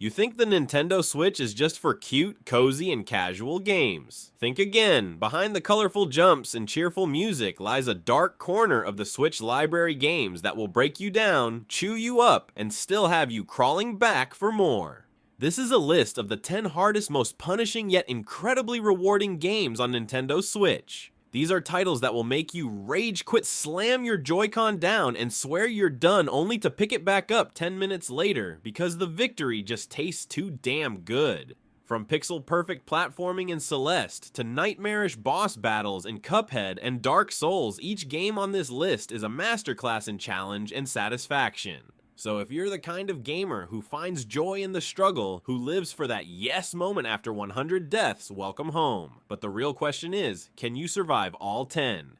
You think the Nintendo Switch is just for cute, cozy, and casual games. Think again. Behind the colorful jumps and cheerful music lies a dark corner of the Switch library games that will break you down, chew you up, and still have you crawling back for more. This is a list of the 10 hardest, most punishing yet incredibly rewarding games on Nintendo Switch. These are titles that will make you rage quit, slam your Joy-Con down, and swear you're done only to pick it back up 10 minutes later because the victory just tastes too damn good. From pixel-perfect platforming in Celeste to nightmarish boss battles in Cuphead and Dark Souls, each game on this list is a masterclass in challenge and satisfaction. So if you're the kind of gamer who finds joy in the struggle, who lives for that yes moment after 100 deaths, welcome home. But the real question is, can you survive all 10?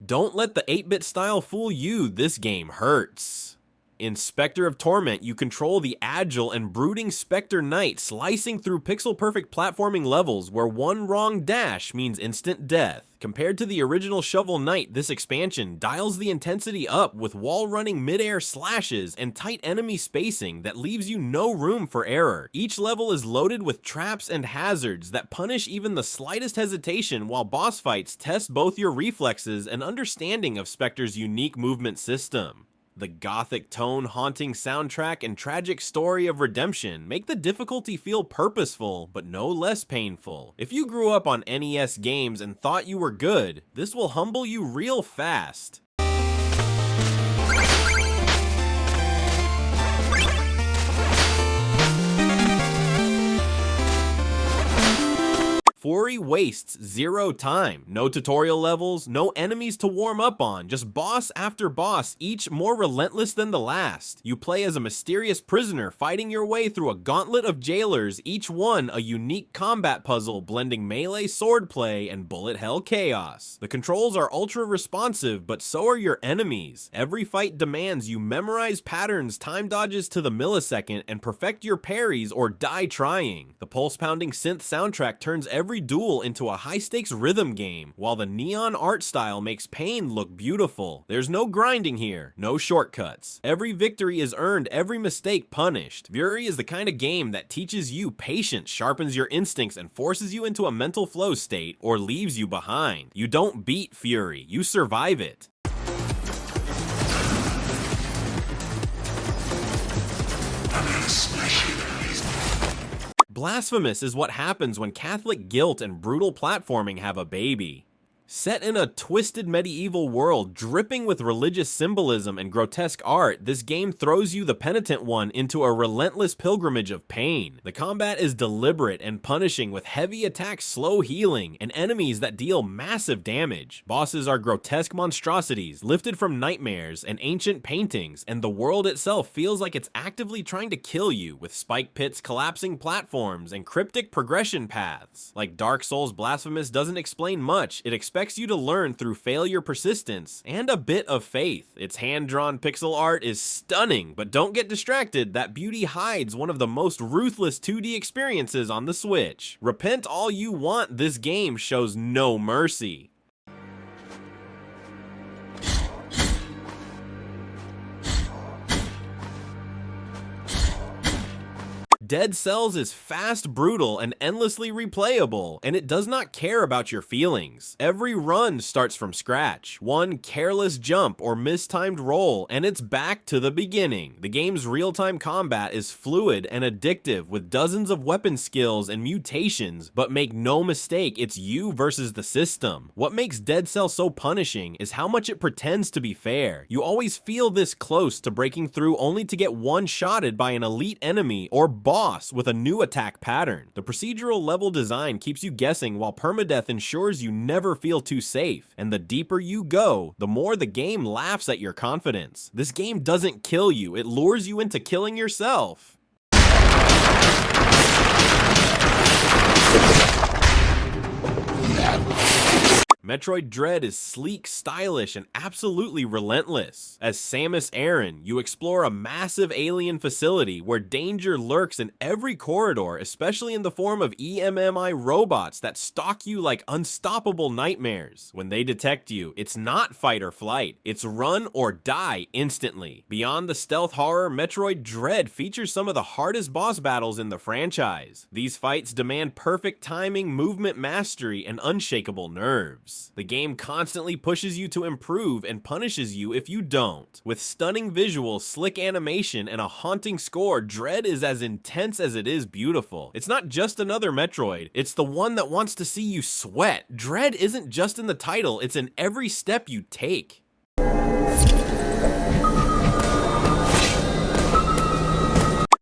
Don't let the 8-bit style fool you, this game hurts. In Specter of Torment, you control the agile and brooding Specter Knight, slicing through pixel-perfect platforming levels where one wrong dash means instant death. Compared to the original Shovel Knight, this expansion dials the intensity up with wall-running mid-air slashes and tight enemy spacing that leaves you no room for error. Each level is loaded with traps and hazards that punish even the slightest hesitation, while boss fights test both your reflexes and understanding of Specter's unique movement system. The gothic tone, haunting soundtrack, and tragic story of redemption make the difficulty feel purposeful, but no less painful. If you grew up on NES games and thought you were good, this will humble you real fast. Furi wastes zero time. No tutorial levels, no enemies to warm up on, just boss after boss, each more relentless than the last. You play as a mysterious prisoner fighting your way through a gauntlet of jailers, each one a unique combat puzzle blending melee swordplay and bullet hell chaos. The controls are ultra responsive, but so are your enemies. Every fight demands you memorize patterns, time dodges to the millisecond, and perfect your parries or die trying. The pulse-pounding synth soundtrack turns every duel into a high-stakes rhythm game, while the neon art style makes pain look beautiful. There's no grinding here, no shortcuts. Every victory is earned, every mistake punished. Furi is the kind of game that teaches you patience, sharpens your instincts, and forces you into a mental flow state, or leaves you behind. You don't beat Furi, you survive it. Blasphemous is what happens when Catholic guilt and brutal platforming have a baby. Set in a twisted medieval world dripping with religious symbolism and grotesque art, this game throws you, the penitent one, into a relentless pilgrimage of pain. The combat is deliberate and punishing, with heavy attacks slow healing, and enemies that deal massive damage. Bosses are grotesque monstrosities, lifted from nightmares and ancient paintings, and the world itself feels like it's actively trying to kill you, with spike pits, collapsing platforms, and cryptic progression paths. Like Dark Souls, Blasphemous doesn't explain much, it expects you to learn through failure, persistence, and a bit of faith. Its hand-drawn pixel art is stunning, but don't get distracted, that beauty hides one of the most ruthless 2D experiences on the Switch. Repent all you want, this game shows no mercy. Dead Cells is fast, brutal, and endlessly replayable, and it does not care about your feelings. Every run starts from scratch. One careless jump or mistimed roll, and it's back to the beginning. The game's real-time combat is fluid and addictive, with dozens of weapon skills and mutations, but make no mistake, it's you versus the system. What makes Dead Cells so punishing is how much it pretends to be fair. You always feel this close to breaking through only to get one-shotted by an elite enemy or boss with a new attack pattern. The procedural level design keeps you guessing, while permadeath ensures you never feel too safe. And the deeper you go, the more the game laughs at your confidence. This game doesn't kill you, it lures you into killing yourself. Metroid Dread is sleek, stylish, and absolutely relentless. As Samus Aran, you explore a massive alien facility where danger lurks in every corridor, especially in the form of EMMI robots that stalk you like unstoppable nightmares. When they detect you, it's not fight or flight, it's run or die instantly. Beyond the stealth horror, Metroid Dread features some of the hardest boss battles in the franchise. These fights demand perfect timing, movement mastery, and unshakable nerves. The game constantly pushes you to improve and punishes you if you don't. With stunning visuals, slick animation, and a haunting score, Dread is as intense as it is beautiful. It's not just another Metroid, it's the one that wants to see you sweat. Dread isn't just in the title, it's in every step you take.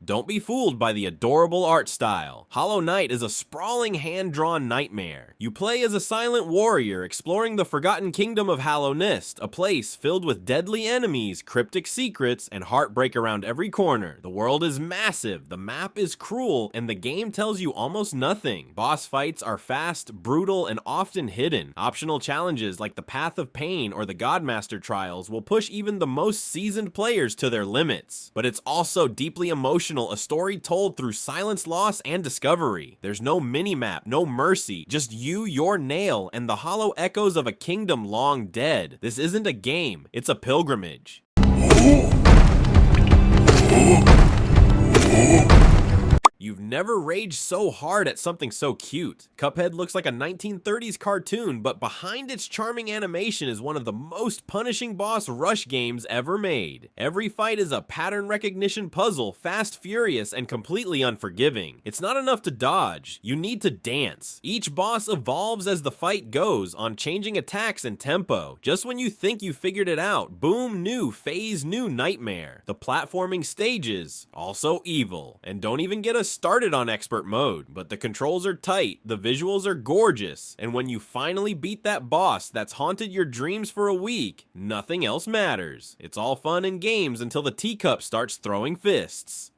Don't be fooled by the adorable art style. Hollow Knight is a sprawling hand-drawn nightmare. You play as a silent warrior exploring the forgotten kingdom of Hallownest, a place filled with deadly enemies, cryptic secrets, and heartbreak around every corner. The world is massive, the map is cruel, and the game tells you almost nothing. Boss fights are fast, brutal, and often hidden. Optional challenges like the Path of Pain or the Godmaster trials will push even the most seasoned players to their limits. But it's also deeply emotional, a story told through silence, loss, and discovery. There's no mini-map, no mercy, just you, your nail, and the hollow echoes of a kingdom long dead. This isn't a game, it's a pilgrimage. You've never raged so hard at something so cute. Cuphead looks like a 1930s cartoon, but behind its charming animation is one of the most punishing boss rush games ever made. Every fight is a pattern recognition puzzle, fast, furious, and completely unforgiving. It's not enough to dodge, you need to dance. Each boss evolves as the fight goes, on changing attacks and tempo. Just when you think you figured it out, boom, new phase, new nightmare. The platforming stages, also evil. And don't even get us started on expert mode, but the controls are tight, the visuals are gorgeous, and when you finally beat that boss that's haunted your dreams for a week, nothing else matters. It's all fun and games until the teacup starts throwing fists.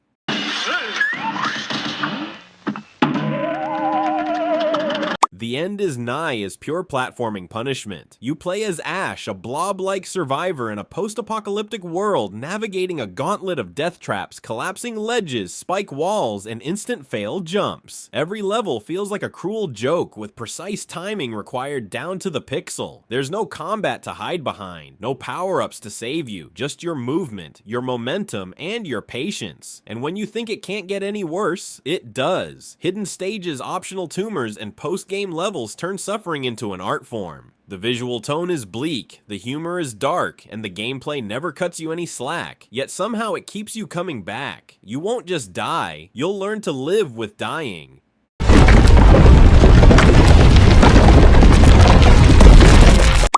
The end is Nigh is pure platforming punishment. You play as Ash, a blob-like survivor in a post-apocalyptic world, navigating a gauntlet of death traps, collapsing ledges, spike walls, and instant fail jumps. Every level feels like a cruel joke, with precise timing required down to the pixel. There's no combat to hide behind, no power-ups to save you, just your movement, your momentum, and your patience. And when you think it can't get any worse, it does. Hidden stages, optional tumors, and post-game levels turn suffering into an art form. The visual tone is bleak, the humor is dark, and the gameplay never cuts you any slack, yet somehow it keeps you coming back. You won't just die, you'll learn to live with dying.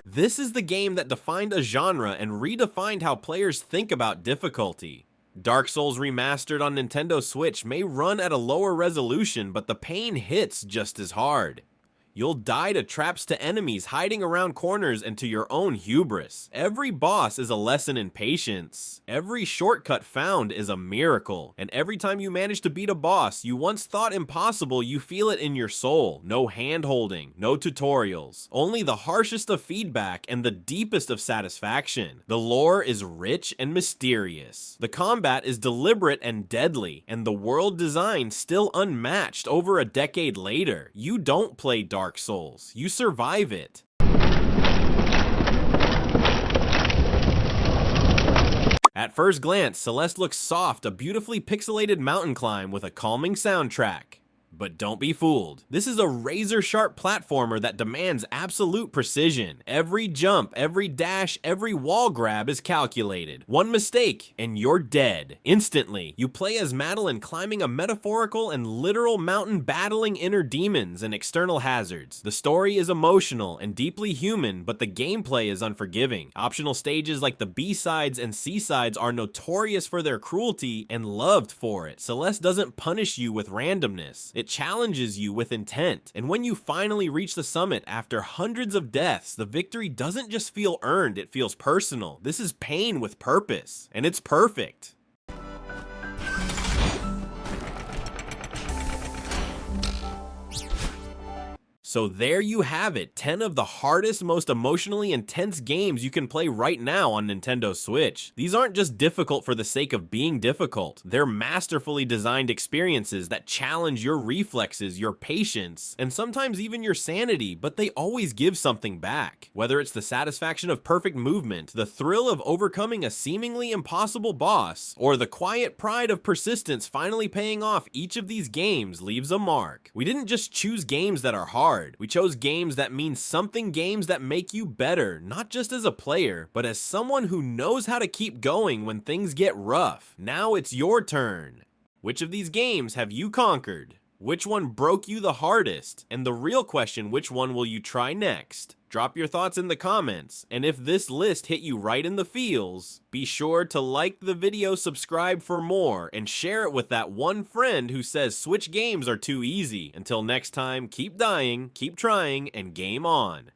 This is the game that defined a genre and redefined how players think about difficulty. Dark Souls Remastered on Nintendo Switch may run at a lower resolution, but the pain hits just as hard. You'll die to traps to enemies hiding around corners and to your own hubris. Every boss is a lesson in patience. Every shortcut found is a miracle. And every time you manage to beat a boss you once thought impossible, you feel it in your soul. No hand-holding, no tutorials. Only the harshest of feedback and the deepest of satisfaction. The lore is rich and mysterious. The combat is deliberate and deadly. And the world design still unmatched over a decade later. You don't play Dark Souls, you survive it. At first glance, Celeste looks soft, a beautifully pixelated mountain climb with a calming soundtrack. But don't be fooled. This is a razor-sharp platformer that demands absolute precision. Every jump, every dash, every wall grab is calculated. One mistake, and you're dead. Instantly, you play as Madeline climbing a metaphorical and literal mountain battling inner demons and external hazards. The story is emotional and deeply human, but the gameplay is unforgiving. Optional stages like the B-sides and C-sides are notorious for their cruelty and loved for it. Celeste doesn't punish you with randomness. It challenges you with intent, and when you finally reach the summit after hundreds of deaths, the victory doesn't just feel earned, it feels personal. This is pain with purpose, and it's perfect. So there you have it, 10 of the hardest, most emotionally intense games you can play right now on Nintendo Switch. These aren't just difficult for the sake of being difficult, they're masterfully designed experiences that challenge your reflexes, your patience, and sometimes even your sanity, but they always give something back. Whether it's the satisfaction of perfect movement, the thrill of overcoming a seemingly impossible boss, or the quiet pride of persistence finally paying off, each of these games leaves a mark. We didn't just choose games that are hard. We chose games that mean something, games that make you better, not just as a player, but as someone who knows how to keep going when things get rough. Now it's your turn. Which of these games have you conquered? Which one broke you the hardest? And the real question, which one will you try next? Drop your thoughts in the comments, and if this list hit you right in the feels, be sure to like the video, subscribe for more, and share it with that one friend who says Switch games are too easy. Until next time, keep dying, keep trying, and game on.